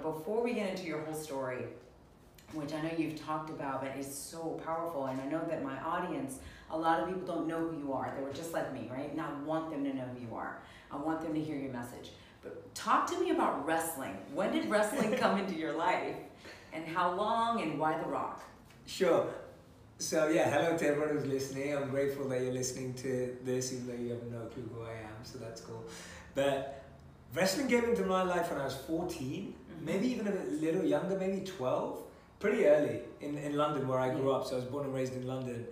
Before we get into your whole story, which I know you've talked about, but is so powerful, and I know that my audience, a lot of people don't know who you are. They were just like me, right? And I want them to know who you are. I want them to hear your message. But talk to me about wrestling. When did wrestling come into your life? And how long, and why The Rock? Sure. So yeah, hello to everyone who's listening. I'm grateful that you're listening to this, even though you have no clue who I am, so that's cool. But wrestling came into my life when I was 14, maybe even a little younger, maybe 12. Pretty early in London, where I grew up. So I was born and raised in London.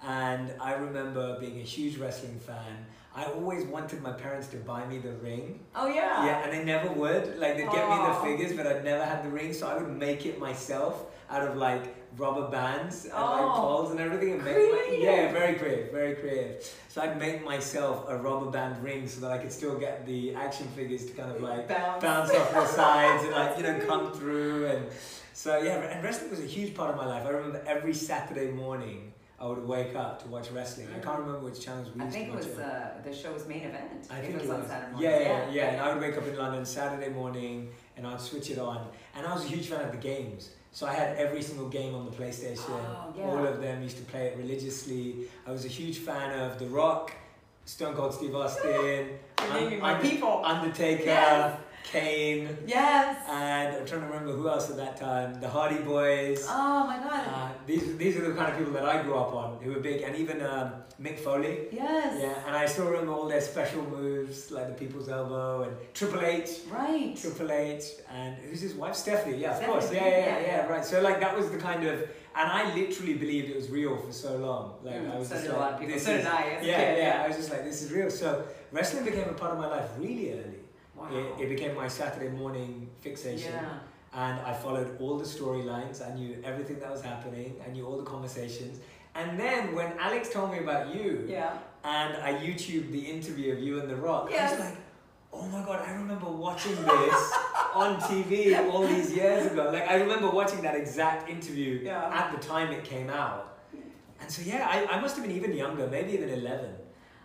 And I remember being a huge wrestling fan. I always wanted my parents to buy me the ring. Oh yeah? Yeah, and they never would. Like, they'd get me the figures, but I'd never had the ring. So I would make it myself out of like rubber bands and like poles and everything. And yeah, very creative, very creative. So I'd make myself a rubber band ring so that I could still get the action figures to kind of like bounce off the sides and like, you know, come through. And so yeah, and wrestling was a huge part of my life. I remember every Saturday morning I would wake up to watch wrestling. I can't remember which channels we used to watch. I think it was the show's Main Event. I think it was on Saturday morning. Yeah. And I would wake up in London Saturday morning and I'd switch it on. And I was a huge fan of the games. So I had every single game on the PlayStation. All of them, used to play it religiously. I was a huge fan of The Rock, Stone Cold Steve Austin, Undertaker, Kane. Yes. And I'm trying to remember who else at that time. The Hardy Boys. Oh my God. These are the kind of people that I grew up on, who were big. And even Mick Foley. Yes. Yeah, and I still remember all their special moves, like the People's Elbow and Triple H. Right. Triple H. And who's his wife? Stephanie. Yeah, of course. Yeah, right. So like that was the kind of, and I literally believed it was real for so long. Like I was so just did like, a lot of people. This so did I. Yeah. I was just like, this is real. So wrestling became a part of my life really early. Wow. It became my Saturday morning fixation. Yeah. And I followed all the storylines. I knew everything that was happening. I knew all the conversations. And then when Alex told me about you, and I YouTubed the interview of you and The Rock, I was like, oh my God, I remember watching this on TV all these years ago. Like, I remember watching that exact interview at the time it came out. And so yeah, I must have been even younger, maybe even 11.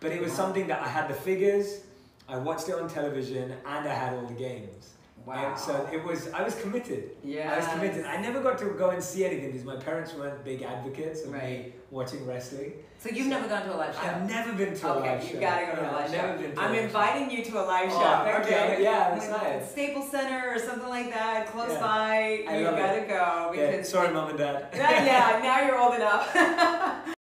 But it was something that I had the figures, I watched it on television, and I had all the games. Wow. And so I was committed. Yeah. I was committed. I never got to go and see anything because my parents weren't big advocates of me watching wrestling. So you've never gone to a live show? I've never been to a live show. Okay, you gotta go to a live show. Never been to I'm inviting you to a live show. Okay, yeah, that's nice. Staples Center or something like that, close by. You gotta go. Because sorry, Mom and Dad. Yeah, now you're old enough.